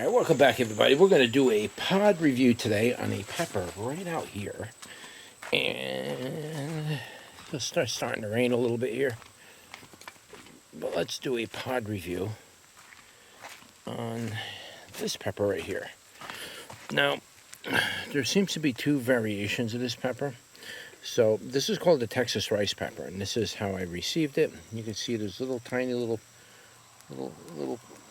Alright, welcome back everybody. We're going to do a pod review today on a pepper right out here. And it'll starting to rain a little bit here. But let's do a pod review on this pepper right here. Now, there seems to be two variations of this pepper. So this is called the Texas rice pepper, and this is how I received it. You can see there's little tiny little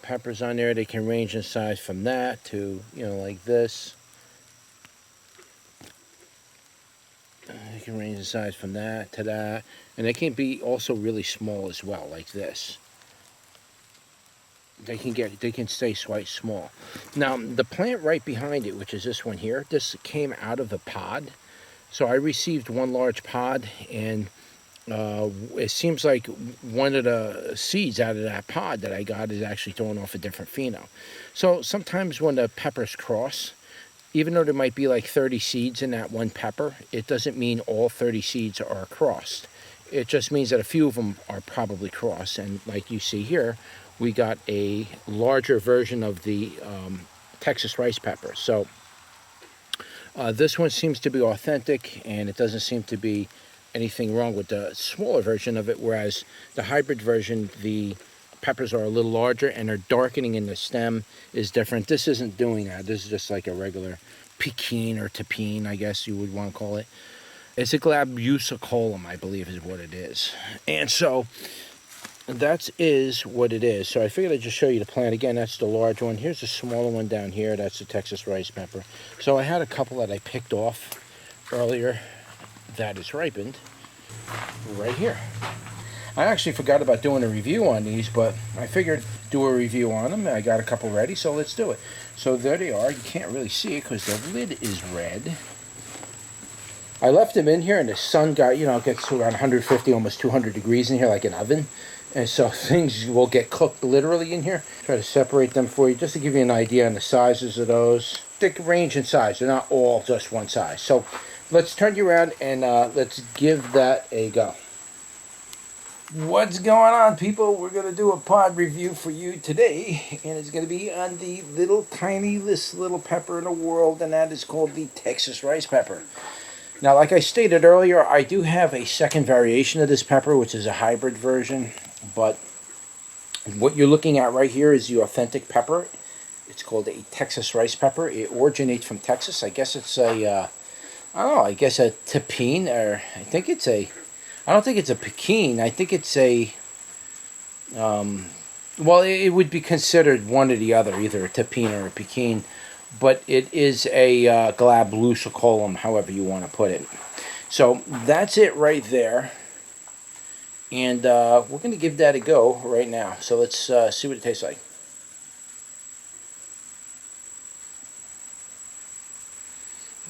peppers on there. They can range in size from that to, like this. They can range in size from that to that, and they can be also really small as well, like this. They can stay quite small. Now the plant right behind it, which is this one here, this came out of a pod. So I received one large pod, and it seems like one of the seeds out of that pod that I got is actually throwing off a different pheno. So sometimes when the peppers cross, even though there might be like 30 seeds in that one pepper, it doesn't mean all 30 seeds are crossed. It just means that a few of them are probably crossed. And like you see here, we got a larger version of the Texas rice pepper. So this one seems to be authentic, and it doesn't seem to be anything wrong with the smaller version of it, whereas the hybrid version, the peppers are a little larger and their darkening in the stem is different. This isn't doing that. This is just like a regular pekin or tapine, I guess you would want to call it. It's a glabriusculum, I believe is what it is. And so that is what it is. So I figured I'd just show you the plant again. That's the large one. Here's the smaller one down here. That's the Texas rice pepper. So I had a couple that I picked off earlier that is ripened right here. I actually forgot about doing a review on these, but I figured do a review on them. I got a couple ready, so let's do it. So there they are. You can't really see it because the lid is red. I left them in here, and the sun got, gets to around 150, almost 200 degrees in here, like an oven. And so things will get cooked literally in here. Try to separate them for you, just to give you an idea on the sizes of those. They range in size. They're not all just one size. So let's turn you around and let's give that a go. What's going on, people? We're going to do a pod review for you today, and it's going to be on the tiniest little pepper in the world, and that is called the Texas rice pepper. Now, like I stated earlier, I do have a second variation of this pepper, which is a hybrid version, but what you're looking at right here is the authentic pepper. It's called a Texas rice pepper. It originates from Texas. I guess it's a, I guess a tapine, or I don't think it's a pekin. I think it's a, well, it would be considered one or the other, either a tapine or a pekin. But it is a glabriusculum, however you want to put it. So that's it right there. And we're going to give that a go right now. So let's see what it tastes like.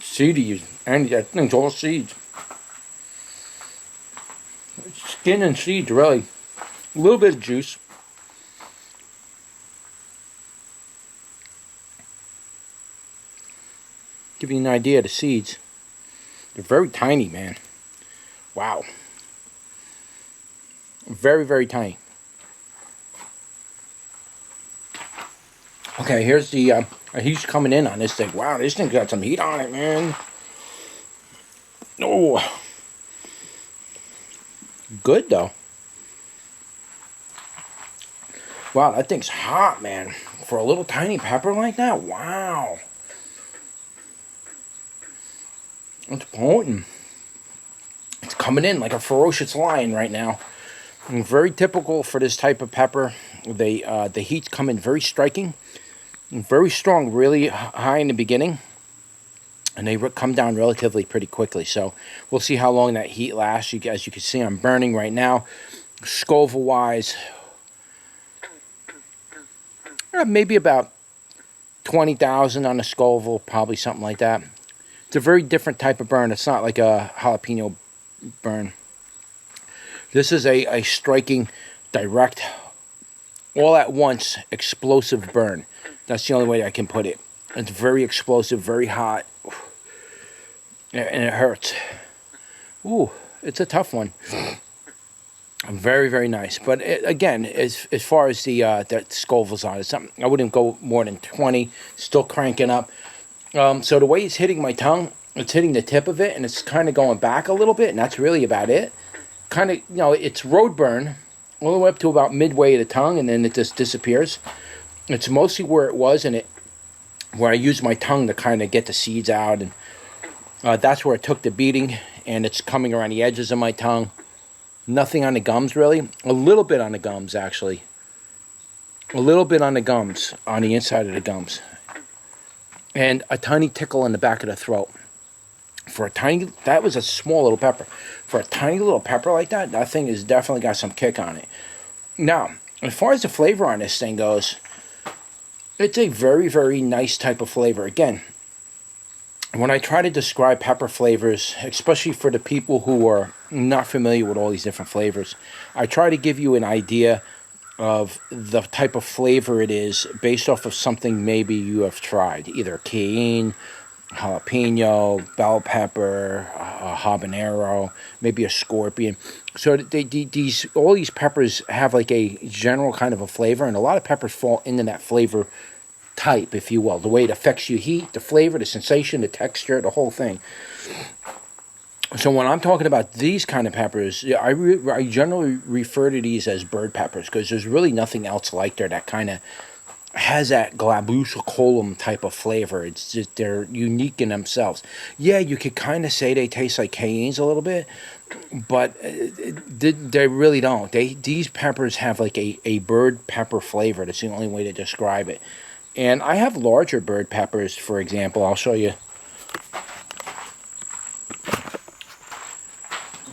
Seedy, and that thing's all seeds. Skin and seeds, really. A little bit of juice. Give you an idea of the seeds. They're very tiny, man. Wow. Very, very tiny. Okay, here's the heat's coming in on this thing. Wow, this thing got some heat on it, man. Oh. Good, though. Wow, that thing's hot, man. For a little tiny pepper like that, wow. It's potent. It's coming in like a ferocious lion right now. And very typical for this type of pepper. The heat's come in very striking, and very strong, really high in the beginning, and they come down relatively pretty quickly. So we'll see how long that heat lasts. As you can see, I'm burning right now. Scoville-wise, maybe about 20,000 on the Scoville, probably something like that. It's a very different type of burn. It's not like a jalapeno burn. This is a striking, direct, all at once, explosive burn. That's the only way I can put it. It's very explosive, very hot, and it hurts. Ooh, it's a tough one. Very, very nice. But again, as far as the Scoville's on, it's something I wouldn't go more than 20. Still cranking up. So the way it's hitting my tongue, it's hitting the tip of it, and it's kind of going back a little bit, and that's really about it. Kind of, it's road burn all the way up to about midway of the tongue, and then it just disappears. It's mostly where it was, and where I used my tongue to kind of get the seeds out, and that's where it took the beating, and it's coming around the edges of my tongue. Nothing on the gums, really. A little bit on the gums, actually. A little bit on the gums, on the inside of the gums. And a tiny tickle in the back of the throat. That was a small little pepper. For a tiny little pepper like that, that thing has definitely got some kick on it. Now, as far as the flavor on this thing goes, it's a very, very nice type of flavor. Again, when I try to describe pepper flavors, especially for the people who are not familiar with all these different flavors, I try to give you an idea of the type of flavor it is based off of something maybe you have tried, either cayenne, jalapeno, bell pepper, a habanero, maybe a scorpion. So all these peppers have like a general kind of a flavor, and a lot of peppers fall into that flavor type, if you will. The way it affects you, heat, the flavor, the sensation, the texture, the whole thing. So when I'm talking about these kind of peppers, I generally refer to these as bird peppers, because there's really nothing else like there that kind of has that glabriusculum type of flavor. It's just, they're unique in themselves. Yeah, you could kind of say they taste like cayennes a little bit, but they really don't. These peppers have like a bird pepper flavor. That's the only way to describe it. And I have larger bird peppers, for example. I'll show you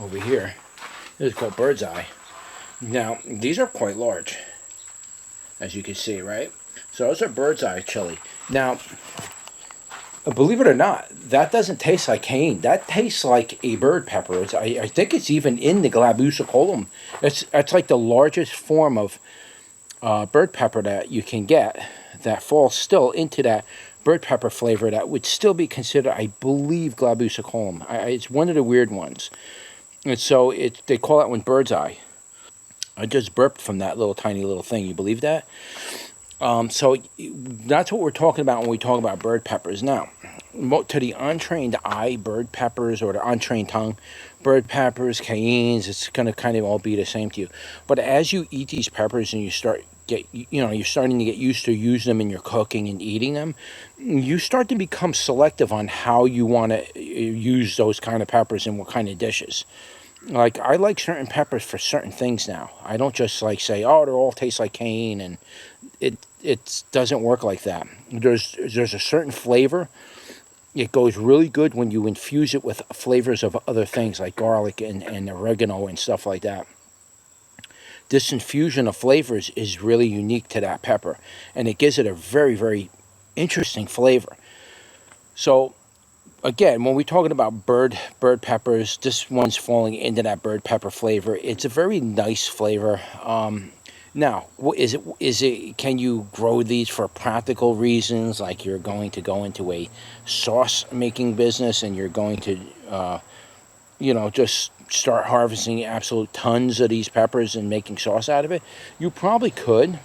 over here. This is called bird's eye. Now, these are quite large, as you can see, right? So those are bird's eye chili. Now, believe it or not, that doesn't taste like cayenne. That tastes like a bird pepper. I think it's even in the glabriusculum. It's like the largest form of bird pepper that you can get that falls still into that bird pepper flavor that would still be considered, I believe, glabriusculum. It's one of the weird ones. And so they call that one bird's eye. I just burped from that little tiny little thing. You believe that? So that's what we're talking about when we talk about bird peppers. Now, to the untrained eye, bird peppers, or the untrained tongue, bird peppers, cayennes, it's going to kind of all be the same to you. But as you eat these peppers and you're starting to get used to using them in your cooking and eating them, you start to become selective on how you want to use those kind of peppers and what kind of dishes. Like, I like certain peppers for certain things now. I don't just like say, oh, they all taste like cayenne, and it doesn't work like that. There's a certain flavor. It goes really good when you infuse it with flavors of other things like garlic and oregano and stuff like that. This infusion of flavors is really unique to that pepper, and it gives it a very, very interesting flavor. So, again, when we're talking about bird peppers, this one's falling into that bird pepper flavor. It's a very nice flavor. Now, is it? Can you grow these for practical reasons, like you're going to go into a sauce making business and you're going to, just start harvesting absolute tons of these peppers and making sauce out of it? You probably could,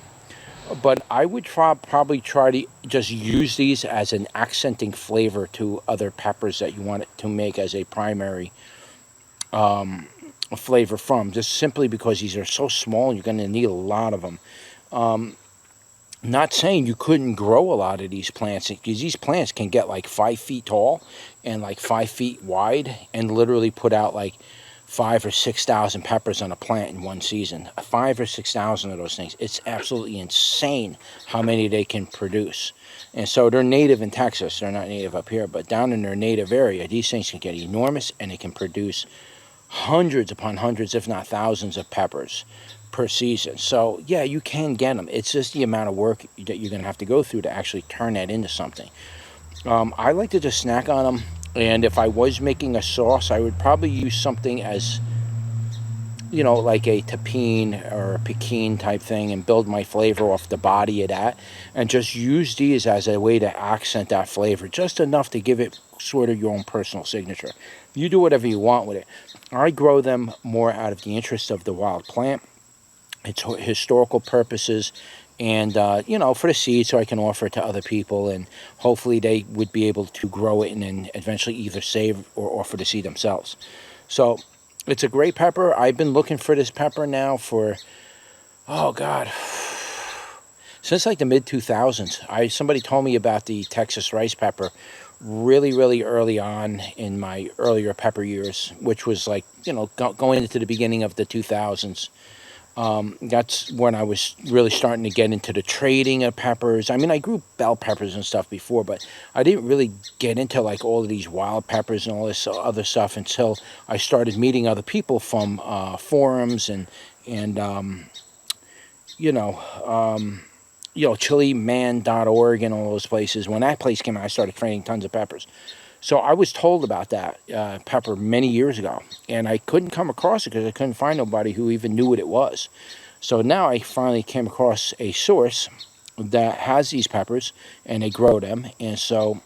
but I would probably try to just use these as an accenting flavor to other peppers that you want to make as a primary flavor from, just simply because these are so small, you're going to need a lot of them. Not saying you couldn't grow a lot of these plants, because these plants can get like 5 feet tall and like 5 feet wide, and literally put out like 5,000 or 6,000 peppers on a plant in one season. 5,000 or 6,000 of those things. It's absolutely insane how many they can produce. And so they're native in Texas. They're not native up here, but down in their native area, these things can get enormous, and they can produce hundreds upon hundreds, if not thousands, of peppers per season. So yeah, you can get them. It's just the amount of work that you're going to have to go through to actually turn that into something. I like to just snack on them, and if I was making a sauce, I would probably use something as you know, like a tapine or a pekin type thing, and build my flavor off the body of that, and just use these as a way to accent that flavor, just enough to give it sort of your own personal signature. You do whatever you want with it. I grow them more out of the interest of the wild plant, its historical purposes, and you know, for the seed, so I can offer it to other people, and hopefully they would be able to grow it and then eventually either save or offer the seed themselves. So it's a great pepper. I've been looking for this pepper now for, oh God, since like the mid 2000s. Somebody told me about the Texas rice pepper really early on in my earlier pepper years, which was like, you know, going into the beginning of the 2000s. That's when I was really starting to get into the trading of peppers. I mean, I grew bell peppers and stuff before, but I didn't really get into like all of these wild peppers and all this other stuff until I started meeting other people from forums and you know, chiliman.org and all those places. When that place came out, I started trading tons of peppers. So I was told about that pepper many years ago, and I couldn't come across it because I couldn't find nobody who even knew what it was. So now I finally came across a source that has these peppers, and they grow them. And so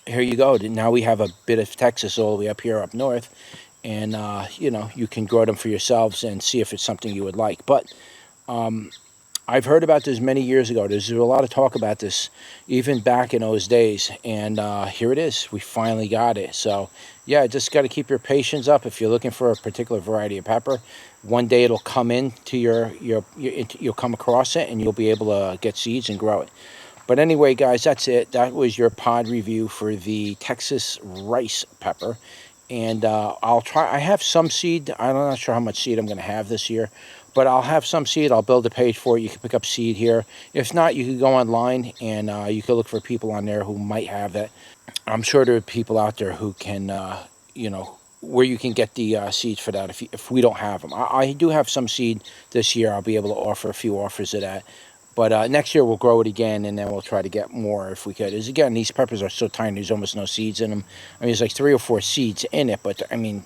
here you go. Now we have a bit of Texas all the way up here up north, and you know, you can grow them for yourselves and see if it's something you would like. But I've heard about this many years ago. There's a lot of talk about this even back in those days, and here it is. We finally got it. So yeah, just got to keep your patience up if you're looking for a particular variety of pepper. One day it'll come into you'll come across it, and you'll be able to get seeds and grow it. But anyway, guys, that's it. That was your pod review for the Texas rice pepper. And I'll try. I have some seed. I'm not sure how much seed I'm going to have this year, but I'll have some seed. I'll build a page for it. You can pick up seed here. If not, you can go online, and you can look for people on there who might have it. I'm sure there are people out there who can, you know, where you can get the seeds for that if we don't have them. I do have some seed this year. I'll be able to offer a few offers of that. But next year we'll grow it again, and then we'll try to get more if we could. As again, these peppers are so tiny, there's almost no seeds in them. I mean, there's like 3 or 4 seeds in it, but I mean,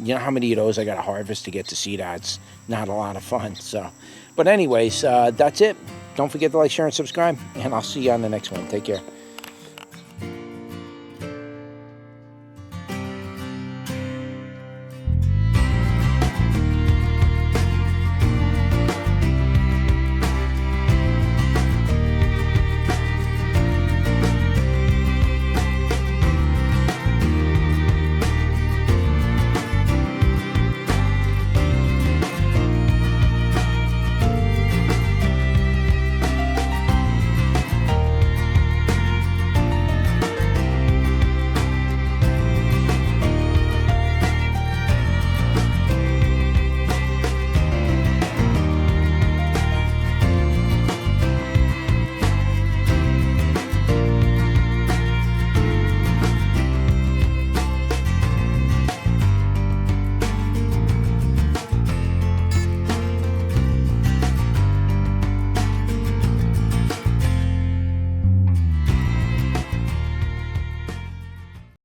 you know how many of those I got to harvest to get to seed ads? Not a lot of fun. So, but anyways, that's it. Don't forget to like, share, and subscribe, and I'll see you on the next one. Take care.